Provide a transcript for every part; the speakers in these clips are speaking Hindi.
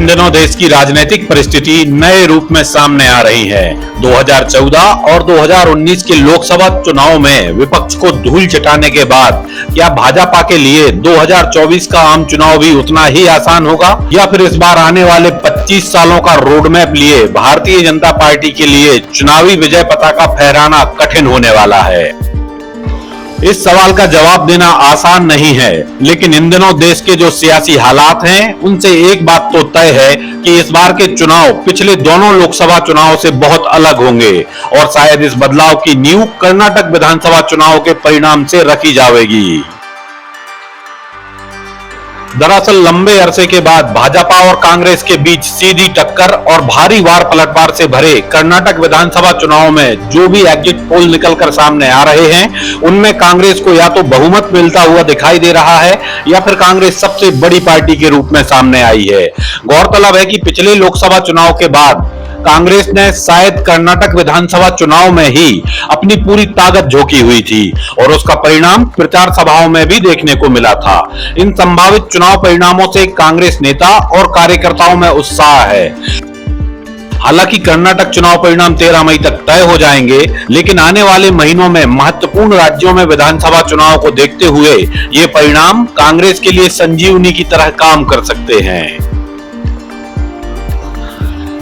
दिनों देश की राजनीतिक परिस्थिति नए रूप में सामने आ रही है। 2014 और 2019 के लोकसभा चुनाव में विपक्ष को धूल चटाने के बाद क्या भाजपा के लिए 2024 का आम चुनाव भी उतना ही आसान होगा, या फिर इस बार आने वाले 25 सालों का रोडमैप लिए भारतीय जनता पार्टी के लिए चुनावी विजय पताका फहराना कठिन होने वाला है। इस सवाल का जवाब देना आसान नहीं है, लेकिन इन दिनों देश के जो सियासी हालात हैं उनसे एक बात तो तय है कि इस बार के चुनाव पिछले दोनों लोकसभा चुनाव से बहुत अलग होंगे और शायद इस बदलाव की नींव कर्नाटक विधानसभा चुनाव के परिणाम से रखी जाएगी। दरअसल लंबे अरसे के बाद भाजपा और कांग्रेस के बीच सीधी टक्कर और भारी वार पलटवार से भरे कर्नाटक विधानसभा चुनाव में जो भी एग्जिट पोल निकलकर सामने आ रहे हैं उनमें कांग्रेस को या तो बहुमत मिलता हुआ दिखाई दे रहा है या फिर कांग्रेस सबसे बड़ी पार्टी के रूप में सामने आई है। गौरतलब है कि पिछले लोकसभा चुनाव के बाद कांग्रेस ने शायद कर्नाटक विधानसभा चुनाव में ही अपनी पूरी ताकत झोंकी हुई थी और उसका परिणाम प्रचार सभाओं में भी देखने को मिला था। इन संभावित चुनाव परिणामों से कांग्रेस नेता और कार्यकर्ताओं में उत्साह है। हालांकि कर्नाटक चुनाव परिणाम 13 मई तक तय हो जाएंगे, लेकिन आने वाले महीनों में महत्वपूर्ण राज्यों में विधानसभा चुनाव को देखते हुए ये परिणाम कांग्रेस के लिए संजीवनी की तरह काम कर सकते हैं।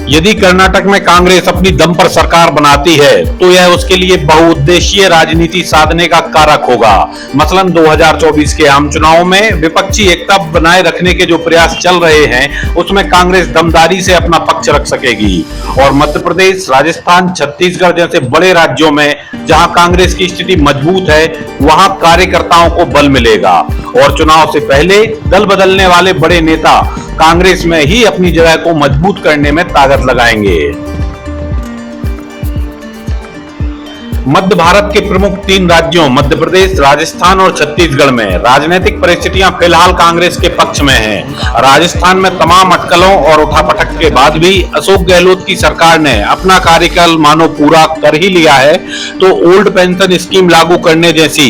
यदि कर्नाटक में कांग्रेस अपनी दम पर सरकार बनाती है तो यह उसके लिए बहुउद्देशीय राजनीति साधने का कारक होगा। मसलन 2024 के आम चुनाव में विपक्षी एकता बनाए रखने के जो प्रयास चल रहे हैं उसमें कांग्रेस दमदारी से अपना पक्ष रख सकेगी और मध्य प्रदेश, राजस्थान, छत्तीसगढ़ जैसे बड़े राज्यों में जहां कांग्रेस की स्थिति मजबूत है वहां कार्यकर्ताओं को बल मिलेगा और चुनाव से पहले दल बदलने वाले बड़े नेता कांग्रेस में ही अपनी जगह को मजबूत करने में ताकत लगाएंगे। मध्य भारत के प्रमुख 3 राज्यों मध्य प्रदेश, राजस्थान और छत्तीसगढ़ में राजनीतिक परिस्थितियां फिलहाल कांग्रेस के पक्ष में हैं। राजस्थान में तमाम अटकलों और उठापटक के बाद भी अशोक गहलोत की सरकार ने अपना कार्यकाल मानो पूरा कर ही लिया है, तो ओल्ड पेंशन स्कीम लागू करने जैसी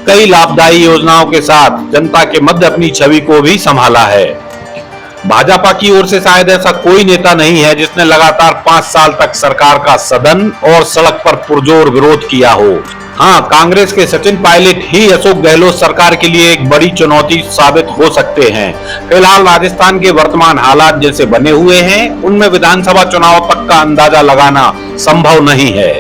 कई लाभदायी योजनाओं के साथ जनता के मध्य अपनी छवि को भी संभाला है। भाजपा की ओर से शायद ऐसा कोई नेता नहीं है जिसने लगातार 5 साल तक सरकार का सदन और सड़क पर पुरजोर विरोध किया हो। हाँ, कांग्रेस के सचिन पायलट ही अशोक गहलोत सरकार के लिए एक बड़ी चुनौती साबित हो सकते हैं। फिलहाल राजस्थान के वर्तमान हालात जैसे बने हुए हैं उनमें विधानसभा चुनाव तक का अंदाजा लगाना संभव नहीं है।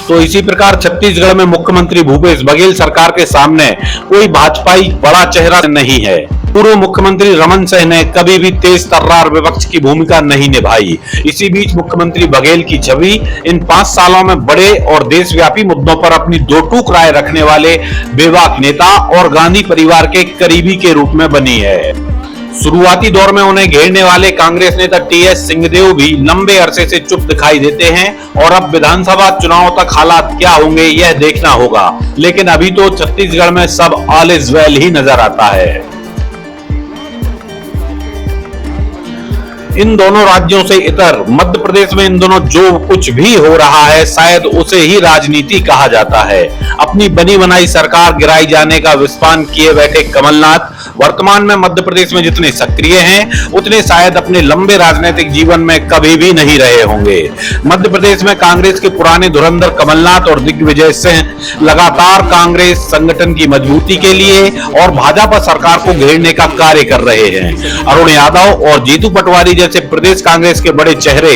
तो इसी प्रकार छत्तीसगढ़ में मुख्यमंत्री भूपेश बघेल सरकार के सामने कोई भाजपाई बड़ा चेहरा नहीं है। पूर्व मुख्यमंत्री रमन सिंह ने कभी भी तेज तर्रार विपक्ष की भूमिका नहीं निभाई। इसी बीच मुख्यमंत्री बघेल की छवि इन 5 सालों में बड़े और देशव्यापी मुद्दों पर अपनी दो टूक राय रखने वाले बेबाक नेता और गांधी परिवार के करीबी के रूप में बनी है। शुरुआती दौर में उन्हें घेरने वाले कांग्रेस नेता टी.एस. सिंहदेव भी लंबे अरसे से चुप दिखाई देते हैं और अब विधानसभा चुनाव तक हालात क्या होंगे यह देखना होगा, लेकिन अभी तो छत्तीसगढ़ में सब ऑल इज वेल ही नजर आता है। इन दोनों राज्यों से इतर मध्य प्रदेश में इन दोनों जो कुछ भी हो रहा है शायद उसे ही राजनीति कहा जाता है। अपनी बनी बनाई सरकार गिराई जाने का विस्फान किए बैठे कमलनाथ वर्तमान में मध्य प्रदेश में जितने सक्रिय हैं उतने शायद अपने लंबे राजनीतिक जीवन में कभी भी नहीं रहे होंगे। मध्य प्रदेश में कांग्रेस के पुराने धुरंधर कमलनाथ और दिग्विजय सिंह लगातार कांग्रेस संगठन की मजबूती के लिए और भाजपा सरकार को घेरने का कार्य कर रहे हैं। अरुण यादव और जीतू पटवारी जैसे प्रदेश कांग्रेस के बड़े चेहरे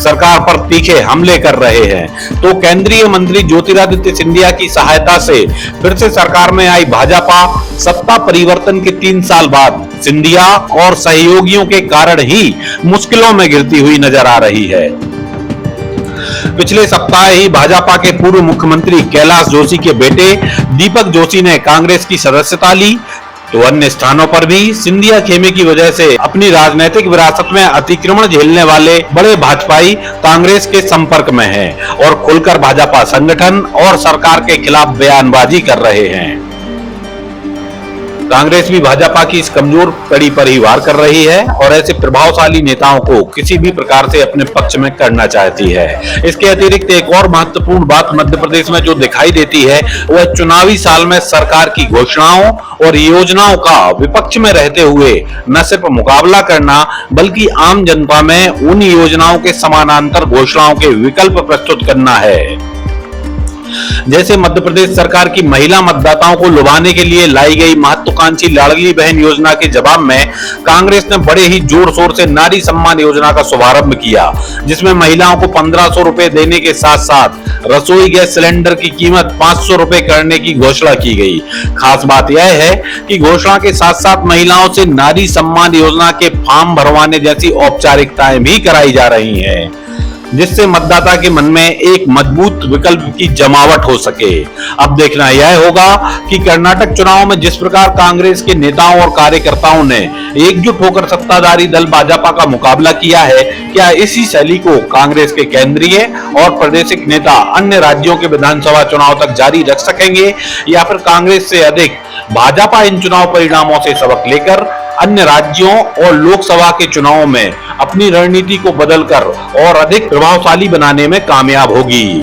सरकार पर तीखे हमले कर रहे हैं, तो केंद्रीय मंत्री ज्योतिरादित्य सिंधिया की सहायता से फिर से सरकार में आई भाजपा सत्ता परिवर्तन के 3 साल बाद सिंधिया और सहयोगियों के कारण ही मुश्किलों में गिरती हुई नजर आ रही है। पिछले सप्ताह ही भाजपा के पूर्व मुख्यमंत्री कैलाश जोशी के बेटे दीपक जोशी ने कांग्रेस की सदस्यता ली, तो अन्य स्थानों पर भी सिंधिया खेमे की वजह से अपनी राजनीतिक विरासत में अतिक्रमण झेलने वाले बड़े भाजपाई कांग्रेस के संपर्क में हैं और खुलकर भाजपा संगठन और सरकार के खिलाफ बयानबाजी कर रहे हैं। कांग्रेस भी भाजपा की इस कमजोर कड़ी पर ही वार कर रही है और ऐसे प्रभावशाली नेताओं को किसी भी प्रकार से अपने पक्ष में करना चाहती है। इसके अतिरिक्त एक और महत्वपूर्ण बात मध्य प्रदेश में जो दिखाई देती है वह चुनावी साल में सरकार की घोषणाओं और योजनाओं का विपक्ष में रहते हुए न सिर्फ मुकाबला करना बल्कि आम जनता में उन योजनाओं के समानांतर घोषणाओं के विकल्प प्रस्तुत करना है। जैसे मध्य प्रदेश सरकार की महिला मतदाताओं को लुभाने के लिए लाई गई महत्वाकांक्षी लाडली बहन योजना के जवाब में कांग्रेस ने बड़े ही जोर शोर से नारी सम्मान योजना का शुभारंभ किया, जिसमें महिलाओं को 1500 रुपए देने के साथ साथ रसोई गैस सिलेंडर की कीमत 500 रुपए करने की घोषणा की गई। खास बात यह है कि घोषणा के साथ साथ महिलाओं से नारी सम्मान योजना के फॉर्म भरवाने जैसी औपचारिकताएं भी कराई जा रही हैं, जिससे मतदाता के मन में एक मजबूत विकल्प की जमावट हो सके। अब देखना यह होगा कि कर्नाटक चुनाव में जिस प्रकार कांग्रेस के नेताओं और कार्यकर्ताओं ने एकजुट होकर सत्ताधारी दल भाजपा का मुकाबला किया है, क्या इसी शैली को कांग्रेस के केंद्रीय और प्रादेशिक नेता अन्य राज्यों के विधानसभा चुनाव तक जारी रख सकेंगे, या फिर कांग्रेस से अधिक भाजपा इन चुनाव परिणामों से सबक लेकर अन्य राज्यों और लोकसभा के चुनावों में अपनी रणनीति को बदलकर और अधिक प्रभावशाली बनाने में कामयाब होगी।